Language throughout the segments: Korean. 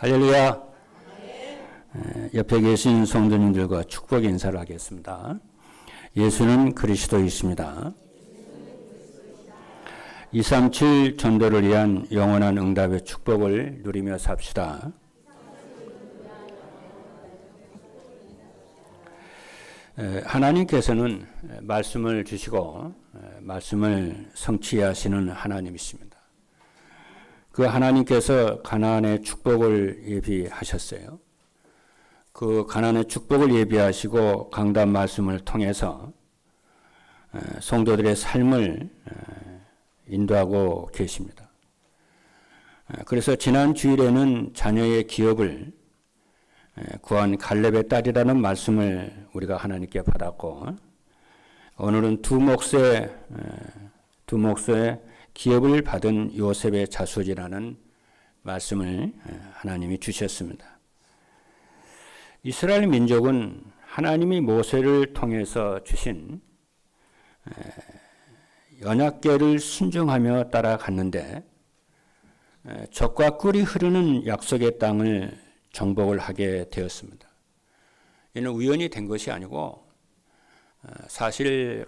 할렐루야. 옆에 계신 성도님들과 축복 인사를 하겠습니다. 예수는 그리스도이십니다. 237 전도를 위한 영원한 응답의 축복을 누리며 삽시다. 하나님께서는 말씀을 주시고 말씀을 성취하시는 하나님이십니다. 그 하나님께서 가나안의 축복을 예비하셨어요. 그 가나안의 축복을 예비하시고 강단 말씀을 통해서 성도들의 삶을 인도하고 계십니다. 그래서 지난 주일에는 자녀의 기업을 구한 갈렙의 딸이라는 말씀을 우리가 하나님께 받았고, 오늘은 두 몫의 기업을 받은 요셉의 자손이라는 말씀을 하나님이 주셨습니다. 이스라엘 민족은 하나님이 모세를 통해서 주신 언약궤를 순종하며 따라갔는데 젖과 꿀이 흐르는 약속의 땅을 정복을 하게 되었습니다. 이는 우연히 된 것이 아니고 사실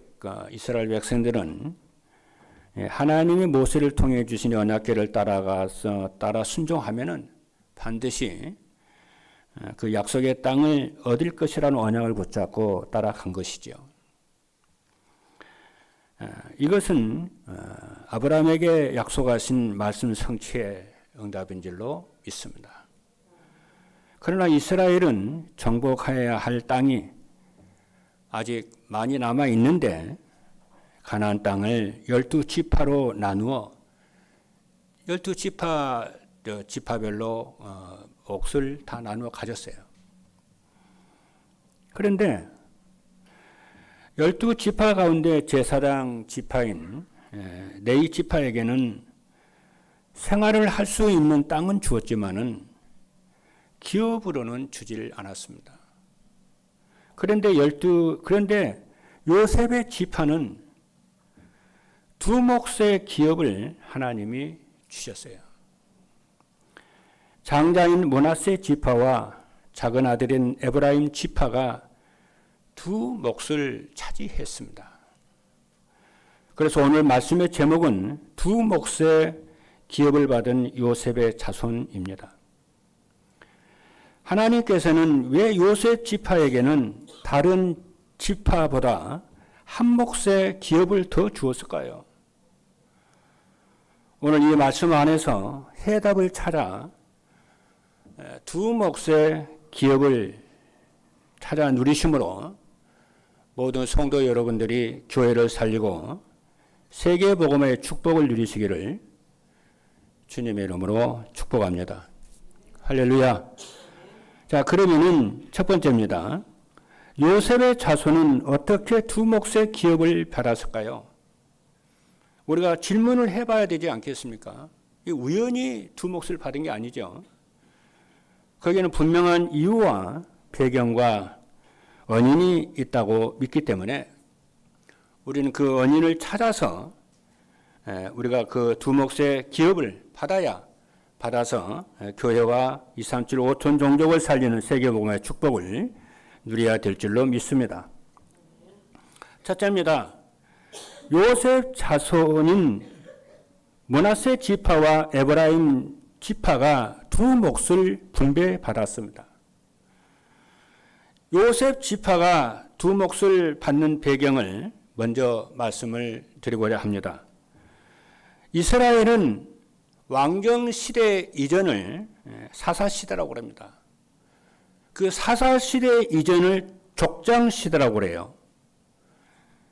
이스라엘 백성들은 하나님이 모세를 통해 주신 언약궤를 따라 순종하면은 반드시 그 약속의 땅을 얻을 것이라는 언약을 붙잡고 따라간 것이죠. 이것은 아브라함에게 약속하신 말씀 성취의 응답인 줄로 믿습니다. 그러나 이스라엘은 정복해야 할 땅이 아직 많이 남아 있는데 가나안 땅을 12지파로 나누어 12지파별로 몫을 다 나누어 가졌어요. 그런데 12지파 가운데 제사장 지파인 레위 지파에게는 생활을 할 수 있는 땅은 주었지만은 기업으로는 주질 않았습니다. 그런데 요셉의 지파는 두 몫의 기업을 하나님이 주셨어요. 장자인 므낫세 지파와 작은 아들인 에브라임 지파가 두 몫을 차지했습니다. 그래서 오늘 말씀의 제목은 두 몫의 기업을 받은 요셉의 자손입니다. 하나님께서는 왜 요셉 지파에게는 다른 지파보다 한 몫의 기업을 더 주었을까요? 오늘 이 말씀 안에서 해답을 찾아 두 몫의 기업을 찾아 누리심으로 모든 성도 여러분들이 교회를 살리고 세계 복음의 축복을 누리시기를 주님의 이름으로 축복합니다. 할렐루야. 자, 그러면은 첫 번째입니다. 요셉의 자손은 어떻게 두 몫의 기업을 받았을까요? 우리가 질문을 해봐야 되지 않겠습니까? 우연히 두 몫을 받은 게 아니죠. 거기에는 분명한 이유와 배경과 원인이 있다고 믿기 때문에 우리는 그 원인을 찾아서 우리가 그 두 몫의 기업을 받아서 교회와 237 5천 종족을 살리는 세계복음의 축복을 누려야 될 줄로 믿습니다. 첫째입니다. 요셉 자손인 므낫세 지파와 에브라임 지파가 두 몫을 분배받았습니다. 요셉 지파가 두 몫을 받는 배경을 먼저 말씀을 드리고자 합니다. 이스라엘은 왕정시대 이전을 사사시대라고 합니다. 그 사사시대 이전을 족장시대라고 그래요.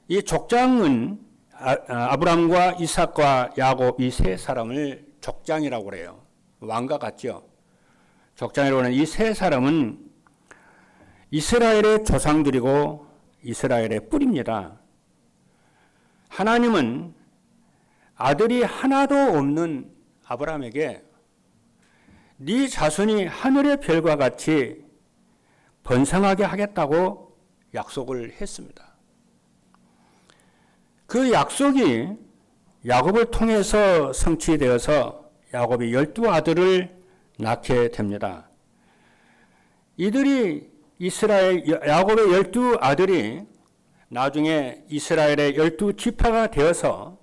이 족장은 아브람과 이삭과 야곱 이 세 사람을 족장이라고 그래요. 왕과 같죠. 족장이라고 하는 이 세 사람은 이스라엘의 조상들이고 이스라엘의 뿌리입니다. 하나님은 아들이 하나도 없는 아브라함에게 네 자손이 하늘의 별과 같이 번성하게 하겠다고 약속을 했습니다. 그 약속이 야곱을 통해서 성취되어서 야곱이 12 아들을 낳게 됩니다. 이들이 야곱의 12아들이 나중에 이스라엘의 12지파가 되어서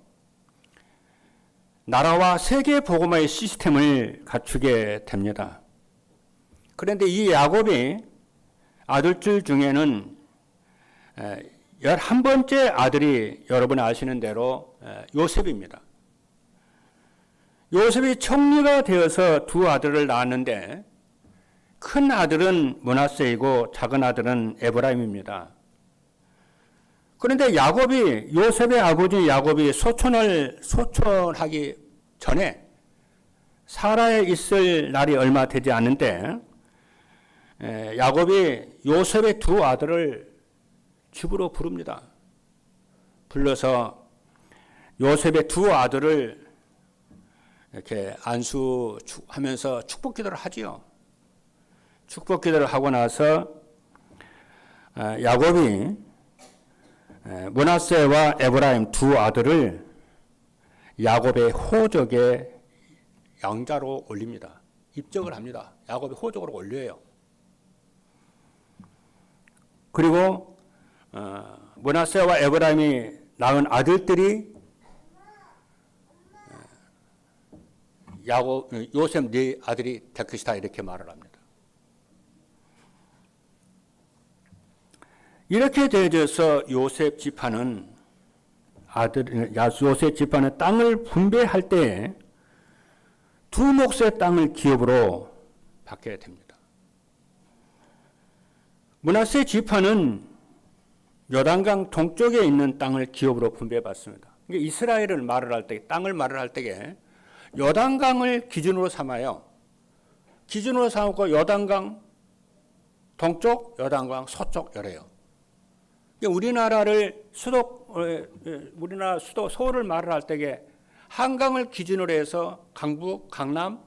나라와 세계 복음화의 시스템을 갖추게 됩니다. 그런데 이 야곱이 아들들 중에는 11번째 아들이 여러분이 아시는 대로 요셉입니다. 요셉이 총리가 되어서 두 아들을 낳았는데 큰 아들은 므낫세이고 작은 아들은 에브라임입니다. 그런데 요셉의 아버지 야곱이 소천하기 전에 사라에 있을 날이 얼마 되지 않는데 야곱이 요셉의 두 아들을 집으로 부릅니다. 불러서 요셉의 두 아들을 이렇게 안수하면서 축복 기도를 하지요. 축복 기도를 하고 나서 야곱이 므낫세와 에브라임 두 아들을 야곱의 호적에 양자로 올립니다. 입적을 합니다. 야곱이 호적으로 올려요. 그리고 므낫세와 에브라임이 낳은 아들들이 요셉 네 아들이 될 것이다 이렇게 말을 합니다. 이렇게 되어서 요셉 지파는 땅을 분배할 때 두 몫의 땅을 기업으로 받게 됩니다. 므낫세 지파는 요단강 동쪽에 있는 땅을 기업으로 분배받습니다. 이스라엘을 말을 할 때, 땅을 말을 할 때에 요단강을 기준으로 삼아요. 기준으로 삼고 요단강 동쪽, 요단강 서쪽 이래요. 우리나라 수도 서울을 말을 할 때에 한강을 기준으로 해서 강북, 강남,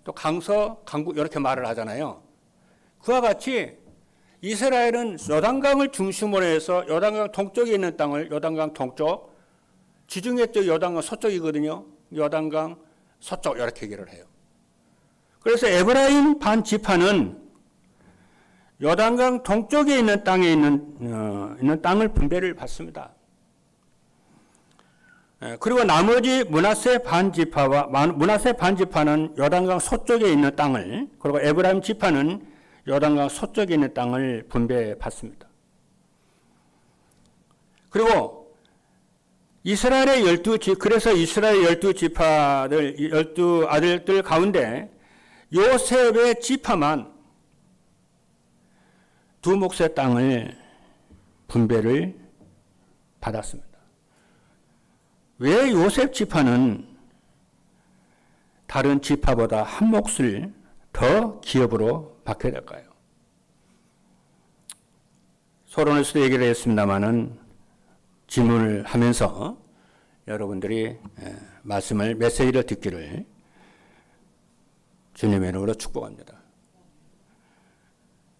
또 강서, 강북 이렇게 말을 하잖아요. 그와 같이 이스라엘은 요단강을 중심으로 해서 요단강 동쪽에 있는 땅을 요단강 동쪽, 지중해 쪽 요단강 서쪽이거든요. 요단강 서쪽 이렇게 얘기를 해요. 그래서 에브라임 반 지파는 요단강 동쪽에 있는 땅에 있는 땅을 분배를 받습니다. 그리고 나머지 므낫세 반 지파는 요단강 서쪽에 있는 땅을, 그리고 에브라임 지파는 요단강 서쪽에 있는 땅을 분배받습니다. 그리고 이스라엘의 그래서 이스라엘 12지파들, 12아들들 가운데 요셉의 지파만 두 몫의 땅을 분배를 받았습니다. 왜 요셉 지파는 다른 지파보다 한 몫을 더 기업으로 받게 될까요? 서론에서도 얘기를 했습니다마는 질문을 하면서 여러분들이 메시지를 듣기를 주님의 이름으로 축복합니다.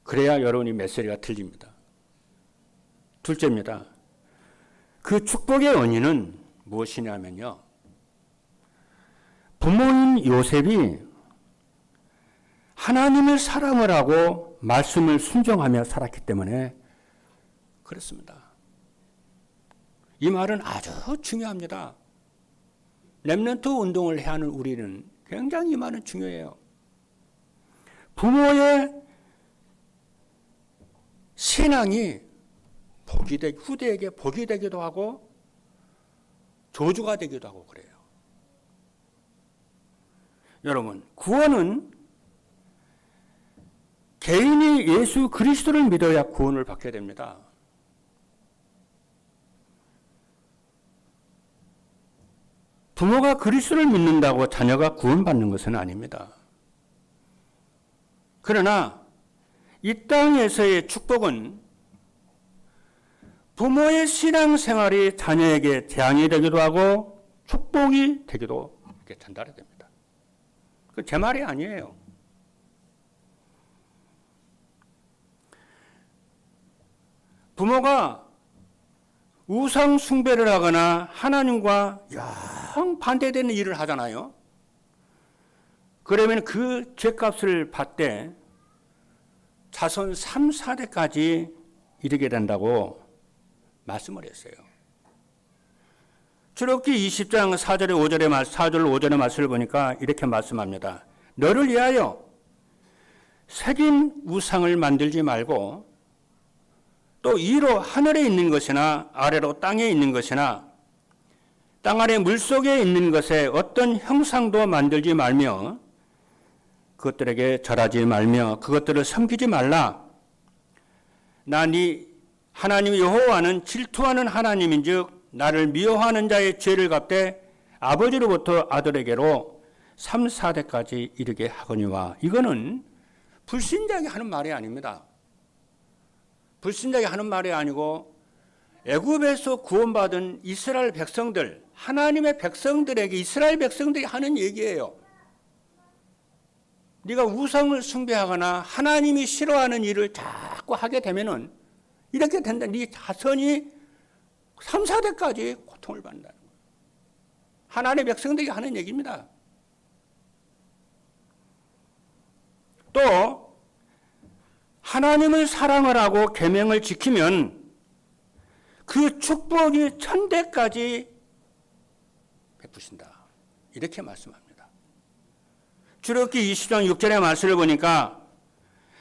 그래야 여러분이 메시지가 들립니다. 둘째입니다. 그 축복의 원인은 무엇이냐면요. 부모인 요셉이 하나님을 사랑을 하고 말씀을 순종하며 살았기 때문에 그렇습니다. 이 말은 아주 중요합니다. 렘넌트 운동을 해야 하는 우리는 굉장히 이 말은 중요해요. 부모의 신앙이 후대에게 복이 되기도 하고 저주가 되기도 하고 그래요. 여러분, 구원은 개인이 예수 그리스도를 믿어야 구원을 받게 됩니다. 부모가 그리스도를 믿는다고 자녀가 구원받는 것은 아닙니다. 그러나 이 땅에서의 축복은 부모의 신앙생활이 자녀에게 재앙이 되기도 하고 축복이 되기도 이렇게 전달이 됩니다. 그 제 말이 아니에요. 부모가 우상 숭배를 하거나 하나님과 영 반대되는 일을 하잖아요. 그러면 그 죄값을 받되 자손 3, 4대까지 이르게 된다고 말씀을 했어요. 출애굽기 20장 4절 5절의 말씀을 보니까 이렇게 말씀합니다. 너를 위하여 새긴 우상을 만들지 말고 또 위로 하늘에 있는 것이나 아래로 땅에 있는 것이나 땅 아래 물속에 있는 것에 어떤 형상도 만들지 말며 그것들에게 절하지 말며 그것들을 섬기지 말라. 나 네 하나님 여호와는 질투하는 하나님인즉 나를 미워하는 자의 죄를 갚되 아버지로부터 아들에게로 3, 4대까지 이르게 하거니와. 이거는 불신자에게 하는 말이 아닙니다. 불신자에게 하는 말이 아니고 애굽에서 구원받은 이스라엘 백성들, 하나님의 백성들에게 이스라엘 백성들이 하는 얘기예요. 네가 우상을 숭배하거나 하나님이 싫어하는 일을 자꾸 하게 되면은 이렇게 된다. 네 자손이 3, 4대까지 고통을 받는다는 거예요. 하나님의 백성들이 하는 얘기입니다. 또 하나님을 사랑을 하고 계명을 지키면 그 축복이 천대까지 베푸신다. 이렇게 말씀합니다. 출애굽기 20장 6절의 말씀을 보니까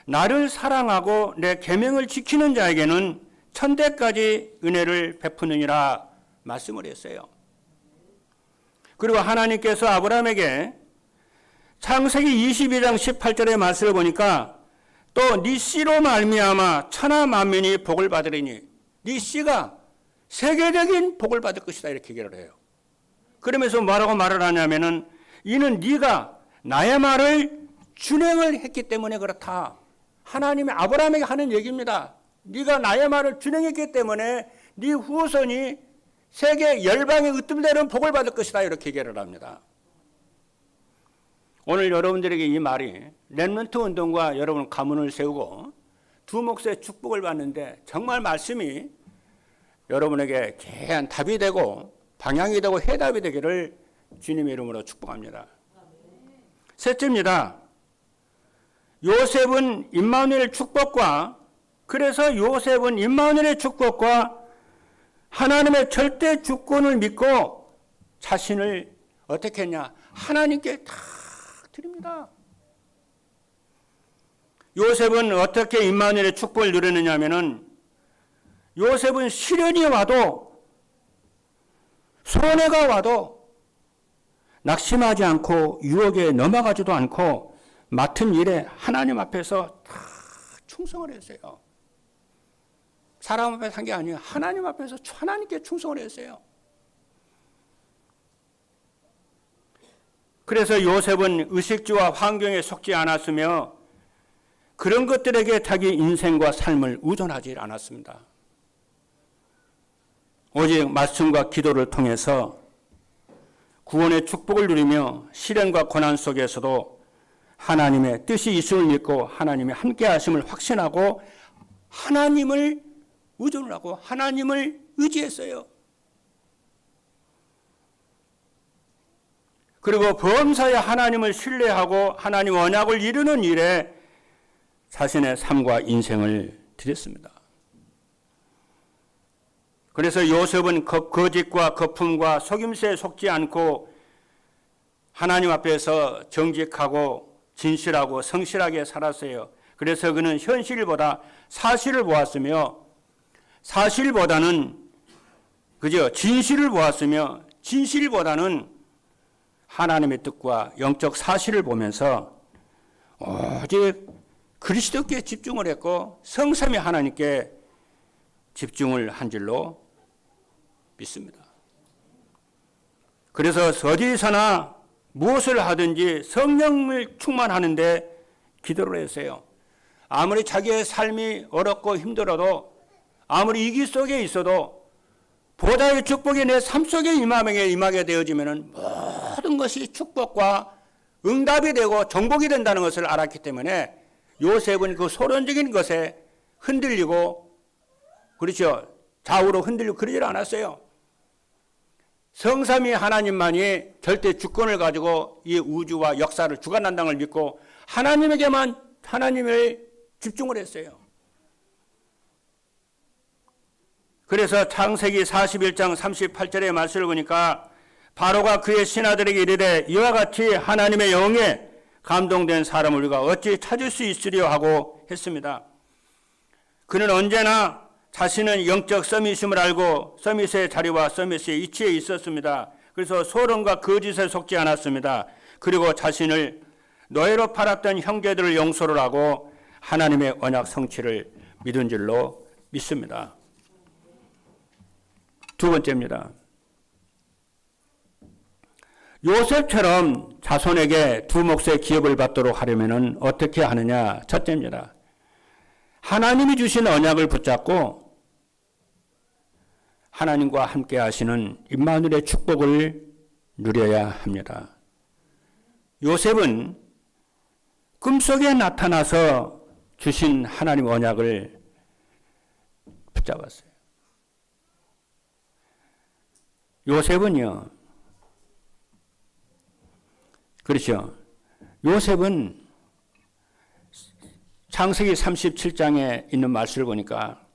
나를 사랑하고 내 계명을 지키는 자에게는 천대까지 은혜를 베푸느니라 말씀을 했어요. 그리고 하나님께서 아브라함에게 창세기 22장 18절의 말씀을 보니까 또 네 씨로 말미암아 천하 만민이 복을 받으리니 네 씨가 세계적인 복을 받을 것이다 이렇게 얘기를 해요. 그러면서 뭐라고 말을 하냐면은 이는 네가 나의 말을 준행을 했기 때문에 그렇다. 하나님이 아브라함에게 하는 얘기입니다. 네가 나의 말을 준행했기 때문에 네 후손이 세계 열방에 으뜸되는 복을 받을 것이다 이렇게 얘기를 합니다. 오늘 여러분들에게 이 말이 렘넌트 운동과 여러분 가문을 세우고 두 몫의 축복을 받는데 정말 말씀이 여러분에게 귀한 답이 되고 방향이 되고 해답이 되기를 주님의 이름으로 축복합니다. 셋째입니다. 요셉은 임마누엘 축복과 그래서 요셉은 임마누엘의 축복과 하나님의 절대 주권을 믿고 자신을 어떻게 했냐? 하나님께 다 드립니다. 요셉은 어떻게 임마누엘의 축복을 누리느냐 하면은 요셉은 시련이 와도 손해가 와도 낙심하지 않고 유혹에 넘어가지도 않고 맡은 일에 하나님 앞에서 다 충성을 했어요. 사람 앞에서 한 게 아니에요. 하나님 앞에서 하나님께 충성을 했어요. 그래서 요셉은 의식주와 환경에 속지 않았으며 그런 것들에게 자기 인생과 삶을 의존하지 않았습니다. 오직 말씀과 기도를 통해서 구원의 축복을 누리며 시련과 고난 속에서도 하나님의 뜻이 있음을 믿고 하나님의 함께 하심을 확신하고 하나님을 의존을 하고 하나님을 의지했어요. 그리고 범사에 하나님을 신뢰하고 하나님 언약을 이루는 일에 자신의 삶과 인생을 드렸습니다. 그래서 요셉은 거짓과 거품과 속임수에 속지 않고 하나님 앞에서 정직하고 진실하고 성실하게 살았어요. 그래서 그는 현실보다 사실을 보았으며 사실보다는 그저 진실을 보았으며 진실보다는 하나님의 뜻과 영적 사실을 보면서 오직 그리스도께 집중을 했고 성삼위 하나님께 집중을 한 줄로 믿습니다. 그래서 어디서나 무엇을 하든지 성령을 충만하는데 기도를 했어요. 아무리 자기의 삶이 어렵고 힘들어도 아무리 위기 속에 있어도 보좌의 축복이 내 삶 속에 임하게 되어지면 모든 것이 축복과 응답이 되고 정복이 된다는 것을 알았기 때문에 요셉은 그 소론적인 것에 흔들리고 그렇죠. 좌우로 흔들리고 그러질 않았어요. 성삼위 하나님만이 절대 주권을 가지고 이 우주와 역사를 주관한다는 걸 믿고 하나님에게만 하나님을 집중을 했어요. 그래서 창세기 41장 38절의 말씀을 보니까 바로가 그의 신하들에게 이르되 이와 같이 하나님의 영에 감동된 사람을 우리가 어찌 찾을 수 있으리요 하고 했습니다. 그는 언제나 자신은 영적 서밋임을 알고 서밋의 자리와 서밋의 이치에 있었습니다. 그래서 소론과 거짓에 속지 않았습니다. 그리고 자신을 노예로 팔았던 형제들을 용서를 하고 하나님의 언약 성취를 믿은 줄로 믿습니다. 두 번째입니다. 요셉처럼 자손에게 두 몫의 기업을 받도록 하려면 어떻게 하느냐? 첫째입니다. 하나님이 주신 언약을 붙잡고 하나님과 함께 하시는 임마누엘의 축복을 누려야 합니다. 요셉은 꿈속에 나타나서 주신 하나님 언약을 붙잡았어요. 요셉은요, 그렇죠. 요셉은 창세기 37장에 있는 말씀을 보니까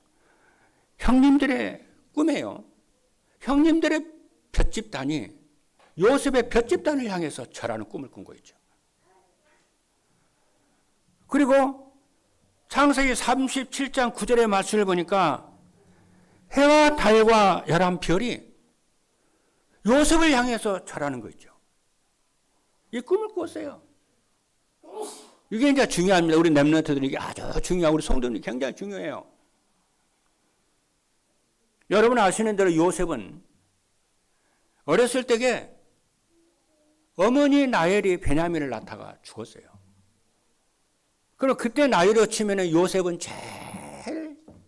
형님들의 꿈이에요. 형님들의 볏집단이 요셉의 볏집단을 향해서 절하는 꿈을 꾼 거였죠. 그리고 창세기 37장 9절의 말씀을 보니까 해와 달과 11별이 요셉을 향해서 절하는 거 있죠. 이 꿈을 꿨어요. 이게 이제 중요합니다. 우리 렘넌트들이 이게 아주 중요하고 우리 성도들이 굉장히 중요해요. 여러분 아시는 대로 요셉은 어렸을 때에 어머니 나엘이 베냐민을 낳다가 죽었어요. 그럼 그때 나이로 치면 요셉은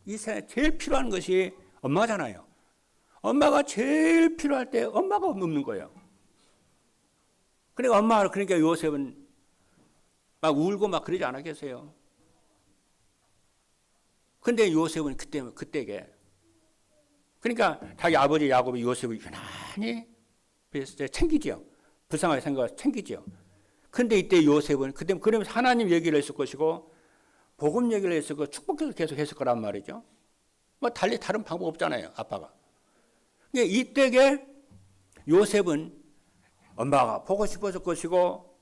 이 세상에 제일 필요한 것이 엄마잖아요. 엄마가 제일 필요할 때 엄마가 없는 거예요. 그러니까 요셉은 막 울고 막 그러지 않았겠어요. 근데 요셉은 그때게 그러니까 자기 아버지 야곱이 요셉을 유난히 챙기지요. 불쌍하게 생각해서 챙기지요. 근데 이때 요셉은 그러면서 하나님 얘기를 했을 것이고 복음 얘기를 했을 거 축복해서 계속 했을 거란 말이죠. 뭐 달리 다른 방법 없잖아요. 아빠가. 그러니까 이때에 요셉은 엄마가 보고 싶었을 것이고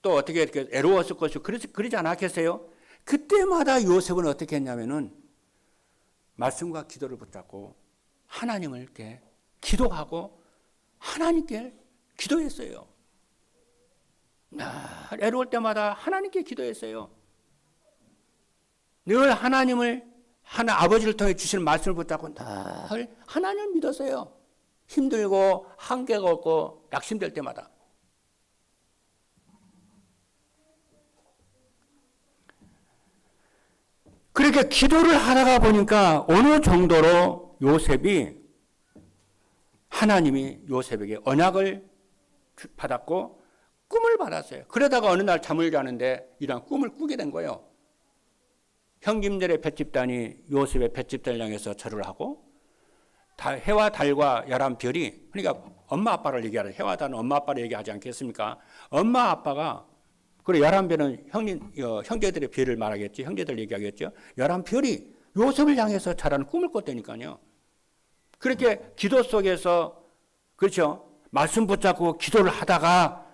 또 어떻게 이렇게 애로웠을 것이고 그러지 않았겠어요? 그때마다 요셉은 어떻게 했냐면은 말씀과 기도를 붙잡고 하나님을 이렇게 기도하고 하나님께 기도했어요. 애로울 때마다 하나님께 기도했어요. 늘 아버지를 통해 주시는 말씀을 붙잡고 늘 하나님을 믿었어요. 힘들고 한계가 없고 낙심될 때마다. 그렇게 기도를 하다가 보니까 어느 정도로 하나님이 요셉에게 언약을 받았고 꿈을 받았어요. 그러다가 어느 날 잠을 자는데 이런 꿈을 꾸게 된 거예요. 형님들의 볏집단이 요셉의 볏집단을 향해서 절을 하고 해와 달과 11별이 그러니까 엄마 아빠를 얘기하는 해와 달은 엄마 아빠를 얘기하지 않겠습니까? 엄마 아빠가 그리고 11별은 형제들의 별을 말하겠지. 형제들 얘기하겠죠. 11별이 요셉을 향해서 자라는 꿈을 꿨다니까요. 그렇게 기도 속에서 그렇죠. 말씀 붙잡고 기도를 하다가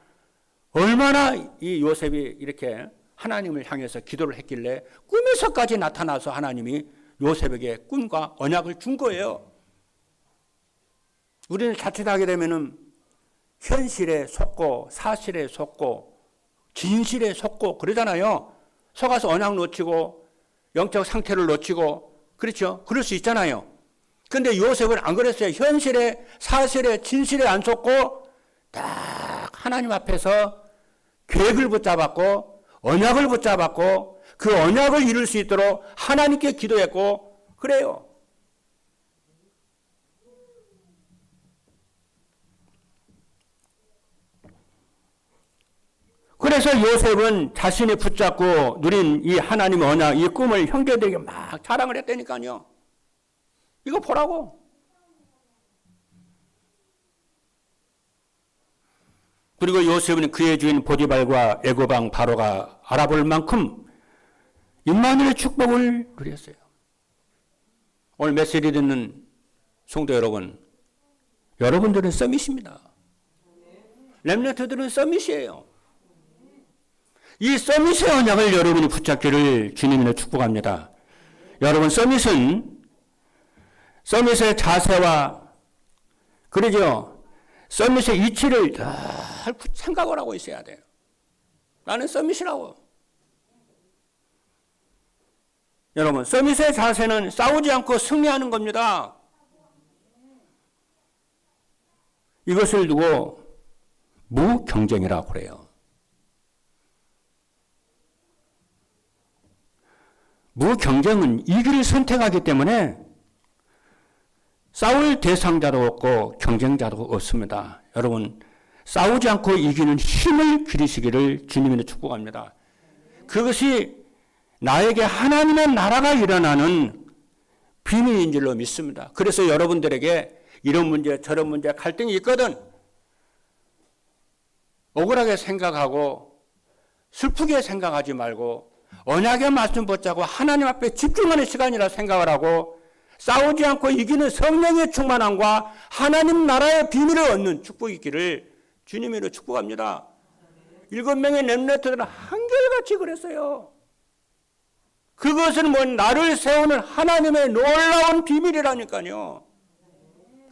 얼마나 이 요셉이 이렇게 하나님을 향해서 기도를 했길래 꿈에서까지 나타나서 하나님이 요셉에게 꿈과 언약을 준 거예요. 우리는 자칫하게 되면은 현실에 속고 사실에 속고 진실에 속고 그러잖아요. 속아서 언약 놓치고 영적 상태를 놓치고 그렇죠. 그럴 수 있잖아요. 그런데 요셉은 안 그랬어요. 현실에 사실에 진실에 안 속고 딱 하나님 앞에서 계획을 붙잡았고 언약을 붙잡았고 그 언약을 이룰 수 있도록 하나님께 기도했고 그래요. 그래서 요셉은 자신이 붙잡고 누린 이 하나님의 언약, 이 꿈을 형제들에게 막 자랑을 했다니까요. 이거 보라고. 그리고 요셉은 그의 주인 보디발과 애고방 바로가 알아볼 만큼 임마누엘의 축복을 누렸어요. 오늘 메시지 듣는 성도 여러분, 여러분들은 서밋입니다. 렘넌트들은 서밋이에요. 이 서밋의 언약을 여러분이 붙잡기를 주님으로 축복합니다. 여러분, 서밋의 자세와 그러죠. 서밋의 이치를 늘 생각을 하고 있어야 돼요. 나는 서밋이라고. 여러분, 서밋의 자세는 싸우지 않고 승리하는 겁니다. 이것을 두고 무경쟁이라고 그래요. 무경쟁은 이기를 선택하기 때문에 싸울 대상자도 없고 경쟁자도 없습니다. 여러분, 싸우지 않고 이기는 힘을 기르시기를 주님으로 축복합니다. 그것이 나에게 하나님의 나라가 일어나는 비밀인 줄로 믿습니다. 그래서 여러분들에게 이런 문제 저런 문제 갈등이 있거든 억울하게 생각하고 슬프게 생각하지 말고 언약의 말씀 붙잡고 하나님 앞에 집중하는 시간이라 생각을 하고 싸우지 않고 이기는 성령의 충만함과 하나님 나라의 비밀을 얻는 축복이 있기를 주님으로 축복합니다. 7명의 렘넌트들은 한결같이 그랬어요. 그것은 나를 세우는 하나님의 놀라운 비밀이라니까요.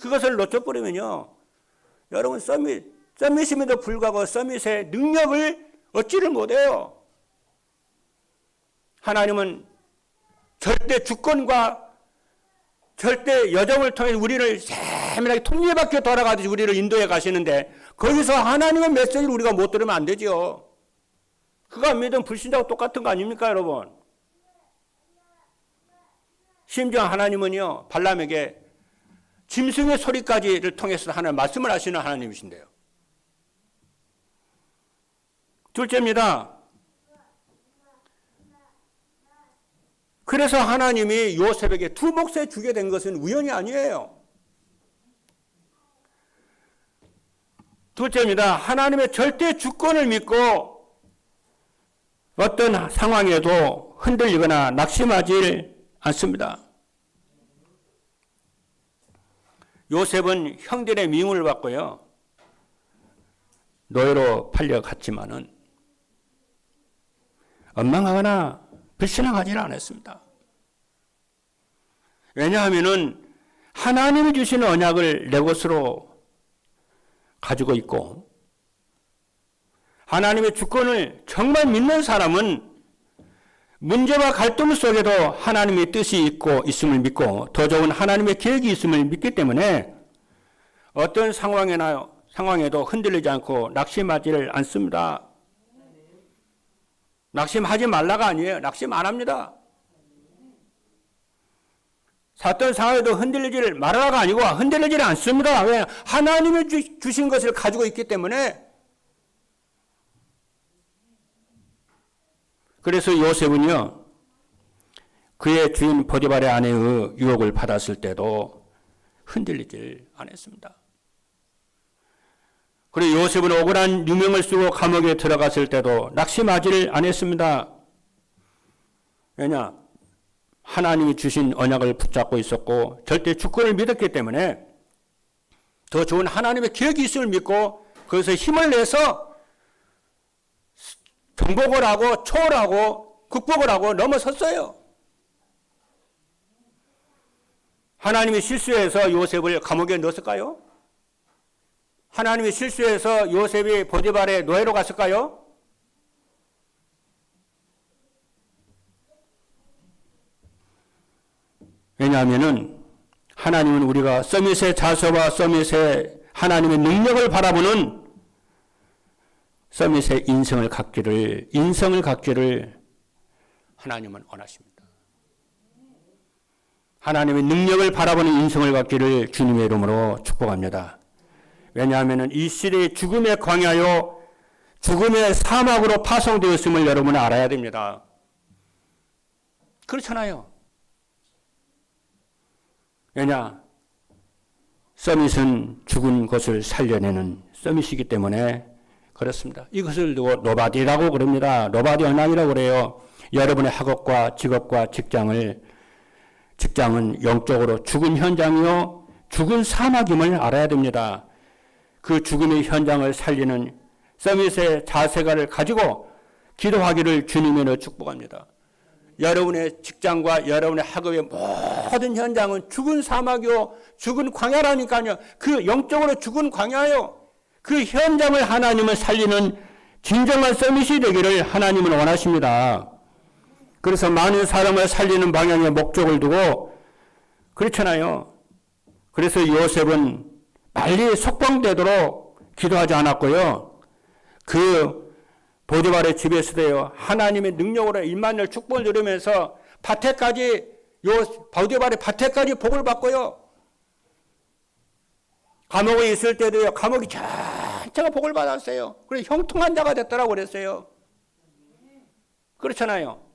그것을 놓쳐버리면요. 여러분 서밋임에도 불구하고 서밋의 능력을 얻지를 못해요. 하나님은 절대 주권과 절대 여정을 통해 우리를 세밀하게 톱니바퀴 돌아가듯이 우리를 인도해 가시는데 거기서 하나님의 메시지를 우리가 못 들으면 안 되죠. 그거 안 믿으면 불신자하고 똑같은 거 아닙니까, 여러분? 심지어 하나님은요, 발람에게 짐승의 소리까지를 통해서 하나님 말씀을 하시는 하나님이신데요. 둘째입니다. 그래서 하나님이 요셉에게 두 몫에 주게 된 것은 우연이 아니에요. 둘째입니다. 하나님의 절대 주권을 믿고 어떤 상황에도 흔들리거나 낙심하지 않습니다. 요셉은 형들의 미움을 받고요. 노예로 팔려갔지만은 원망하거나 불신앙하지는 않았습니다. 왜냐하면은 하나님이 주신 언약을 내 것으로 가지고 있고 하나님의 주권을 정말 믿는 사람은 문제와 갈등 속에도 하나님의 뜻이 있고 있음을 믿고 더 좋은 하나님의 계획이 있음을 믿기 때문에 어떤 상황에도 흔들리지 않고 낙심하지를 않습니다. 낙심하지 말라가 아니에요. 낙심 안 합니다. 어떤 상황에도 흔들리지를 말아라가 아니고 흔들리지를 않습니다. 왜? 하나님이 주신 것을 가지고 있기 때문에. 그래서 요셉은요, 그의 주인 보디발의 아내의 유혹을 받았을 때도 흔들리질 않았습니다. 그리고 요셉은 억울한 유명을 쓰고 감옥에 들어갔을 때도 낙심하지를 않았습니다. 왜냐? 하나님이 주신 언약을 붙잡고 있었고 절대 주권을 믿었기 때문에 더 좋은 하나님의 계획이 있음을 믿고 그것에 힘을 내서 정복을 하고 초월하고 극복을 하고 넘어섰어요. 하나님이 실수해서 요셉을 감옥에 넣었을까요? 하나님이 실수해서 요셉이 보디발의 노예로 갔을까요? 왜냐하면은 하나님은 우리가 서밋의 자세와 서밋의 하나님의 능력을 바라보는 서밋의 인성을 갖기를 하나님은 원하십니다. 하나님의 능력을 바라보는 인성을 갖기를 주님의 이름으로 축복합니다. 왜냐하면 이 시대의 죽음의 광야요 죽음의 사막으로 파송되었음을 여러분은 알아야 됩니다. 그렇잖아요. 왜냐? 서밋은 죽은 것을 살려내는 서밋이기 때문에 그렇습니다. 이것을 두고 노바디라고 그럽니다. 노바디 언락이라고 그래요. 여러분의 학업과 직업과 직장은 영적으로 죽은 현장이요, 죽은 사막임을 알아야 됩니다. 그 죽음의 현장을 살리는 서밋의 자세가를 가지고 기도하기를 주님으로 축복합니다. 여러분의 직장과 여러분의 학업의 모든 현장은 죽은 사막이요, 죽은 광야라니까요. 그 영적으로 죽은 광야요. 그 현장을 하나님은 살리는 진정한 서밋이 되기를 하나님은 원하십니다. 그래서 많은 사람을 살리는 방향의 목적을 두고 그렇잖아요. 그래서 요셉은 빨리 석방되도록 기도하지 않았고요. 그 보디발의 집에서도요, 하나님의 능력으로 1만을 축복을 누리면서 보디발의 밭에까지 복을 받고요. 감옥에 있을 때도요, 감옥이 전체가 복을 받았어요. 그래서 형통한 자가 됐더라고 그랬어요. 그렇잖아요.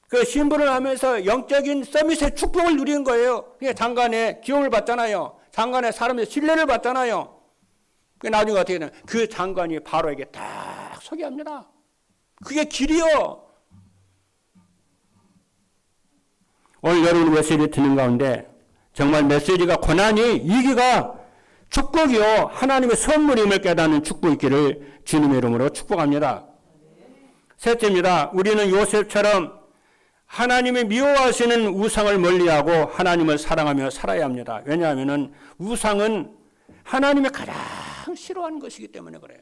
그 신분을 하면서 영적인 서밋의 축복을 누리는 거예요. 그게 장관의 기업을 받잖아요. 장관의 사람의 신뢰를 받잖아요. 나중에 어떻게 되나? 그 장관이 바로에게 딱 소개합니다. 그게 길이요. 오늘 여러분 메시지 듣는 가운데 정말 메시지가 고난이 이기가 축복이요, 하나님의 선물임을 깨닫는 축복이 있기를 주님의 이름으로 축복합니다. 셋째입니다. 우리는 요셉처럼 하나님이 미워하시는 우상을 멀리하고 하나님을 사랑하며 살아야 합니다. 왜냐하면 우상은 하나님이 가장 싫어하는 것이기 때문에 그래요.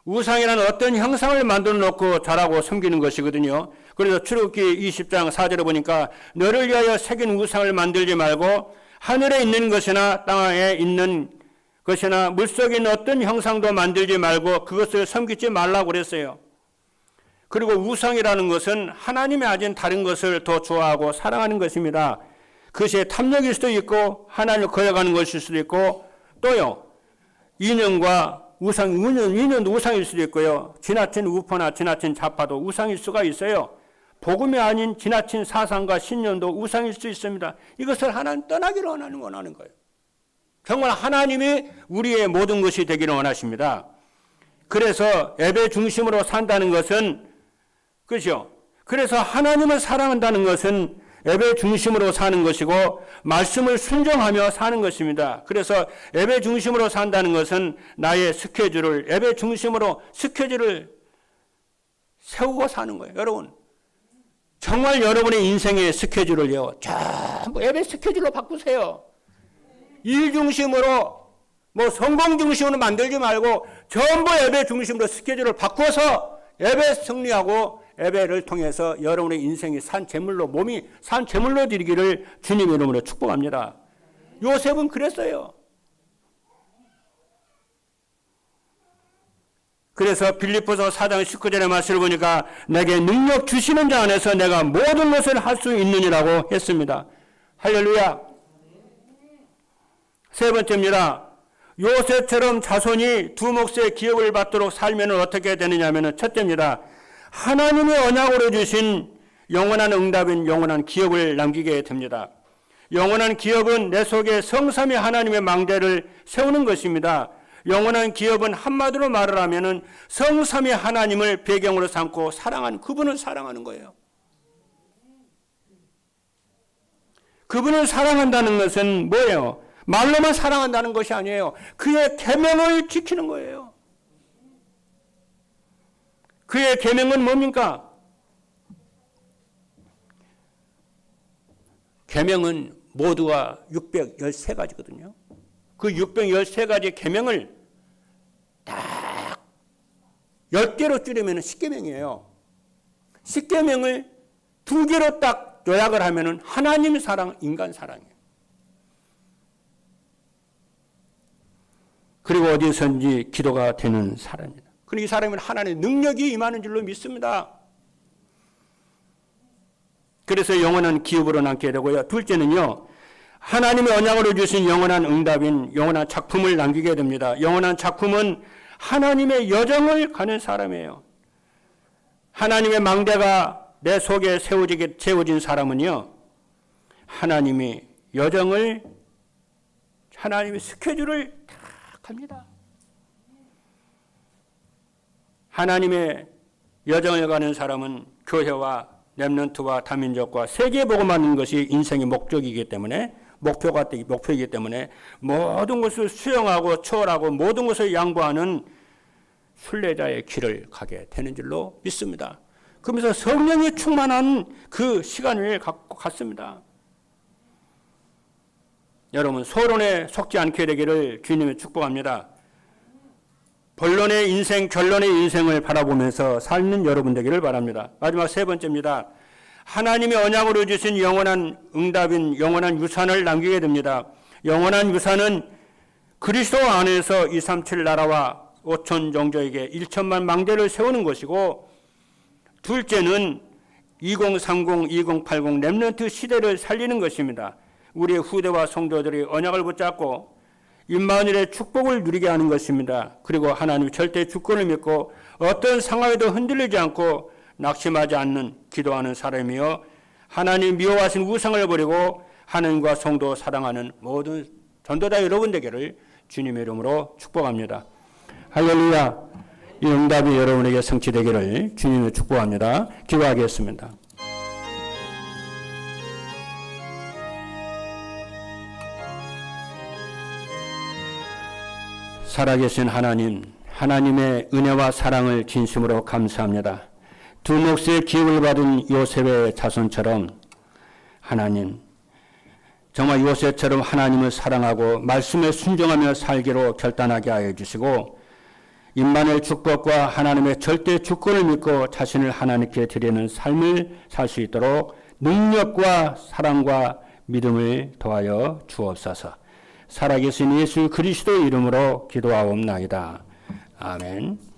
우상이라는 어떤 형상을 만들어 놓고 잘하고 섬기는 것이거든요. 그래서 출애굽기 20장 4절에 보니까 너를 위하여 새긴 우상을 만들지 말고 하늘에 있는 것이나 땅에 있는 것이나 물속에 있는 어떤 형상도 만들지 말고 그것을 섬기지 말라고 그랬어요. 그리고 우상이라는 것은 하나님이 아닌 다른 것을 더 좋아하고 사랑하는 것입니다. 그것이 탐욕일 수도 있고 하나님을 거역하는 것일 수도 있고 또요, 인연과 우상, 인연도 우상일 수도 있고요. 지나친 우포나 지나친 자파도 우상일 수가 있어요. 복음이 아닌 지나친 사상과 신념도 우상일 수 있습니다. 이것을 하나님 떠나기를 원하는 거예요. 정말 하나님이 우리의 모든 것이 되기를 원하십니다. 그래서 예배 중심으로 산다는 것은 그렇죠. 그래서 하나님을 사랑한다는 것은 예배 중심으로 사는 것이고 말씀을 순종하며 사는 것입니다. 그래서 예배 중심으로 산다는 것은 나의 스케줄을 예배 중심으로 스케줄을 세우고 사는 거예요. 여러분 정말 여러분의 인생의 스케줄을요 전부 예배 스케줄로 바꾸세요. 일 중심으로 성공 중심으로 만들지 말고 전부 예배 중심으로 스케줄을 바꿔서 예배 승리하고 예배를 통해서 여러분의 인생이 산 제물로 몸이 산 제물로 드리기를 주님의 이름으로 축복합니다. 요셉은 그랬어요. 그래서 빌립보서 4장 19절의 말씀을 보니까 내게 능력 주시는 자 안에서 내가 모든 것을 할 수 있느니라고 했습니다. 할렐루야. 세 번째입니다. 요셉처럼 자손이 두 몫의 기업을 받도록 살면 어떻게 되느냐 하면 첫째입니다. 하나님이 언약으로 주신 영원한 응답인 영원한 기업을 남기게 됩니다. 영원한 기업은 내 속에 성삼위 하나님의 망대를 세우는 것입니다. 영원한 기업은 한마디로 말을 하면 성삼위 하나님을 배경으로 삼고 사랑하는 그분을 사랑하는 거예요. 그분을 사랑한다는 것은 뭐예요? 말로만 사랑한다는 것이 아니에요. 그의 계명을 지키는 거예요. 그의 계명은 뭡니까? 계명은 모두가 613가지거든요. 그 613가지 계명을 딱 10개로 줄이면 10계명이에요. 10계명을 2개로 딱 요약을 하면 하나님 사랑, 인간 사랑이에요. 그리고 어디선지 기도가 되는 사람입니다. 그리고 이 사람은 하나님의 능력이 임하는 줄로 믿습니다. 그래서 영원한 기업으로 남게 되고요. 둘째는요. 하나님의 언약으로 주신 영원한 응답인 영원한 작품을 남기게 됩니다. 영원한 작품은 하나님의 여정을 가는 사람이에요. 하나님의 망대가 내 속에 세워진 사람은요. 하나님의 여정을 하나님의 스케줄을 다 합니다. 하나님의 여정을 가는 사람은 교회와 렘넌트와 다민족과 세계 복음하는 것이 인생의 목적이기 때문에 목표이기 때문에 모든 것을 수용하고 초월하고 모든 것을 양보하는 순례자의 길을 가게 되는 줄로 믿습니다. 그러면서 성령이 충만한 그 시간을 갖고 갔습니다. 여러분 소론에 속지 않게 되기를 주님의 축복합니다. 본론의 인생, 결론의 인생을 바라보면서 삶는 여러분 되기를 바랍니다. 마지막 세 번째입니다. 하나님의 언약으로 주신 영원한 응답인 영원한 유산을 남기게 됩니다. 영원한 유산은 그리스도 안에서 237 나라와 5천 종족에게 1천만 망대를 세우는 것이고, 둘째는 2030, 2080 렘넌트 시대를 살리는 것입니다. 우리의 후대와 성도들이 언약을 붙잡고 임마누엘의 축복을 누리게 하는 것입니다. 그리고 하나님 절대 주권을 믿고 어떤 상황에도 흔들리지 않고 낙심하지 않는 기도하는 사람이요 하나님 미워하신 우상을 버리고 하나님과 성도 사랑하는 모든 전도자 여러분 되기를 주님의 이름으로 축복합니다. 할렐루야. 이 응답이 여러분에게 성취되기를 주님의 축복합니다. 기도하겠습니다. 살아계신 하나님, 하나님의 은혜와 사랑을 진심으로 감사합니다. 두 몫의 기업을 받은 요셉의 자손처럼 하나님, 정말 요셉처럼 하나님을 사랑하고 말씀에 순종하며 살기로 결단하게 하여 주시고, 임마누엘 축복과 하나님의 절대 주권을 믿고 자신을 하나님께 드리는 삶을 살 수 있도록 능력과 사랑과 믿음을 더하여 주옵소서. 살아계신 예수 그리스도의 이름으로 기도하옵나이다. 아멘.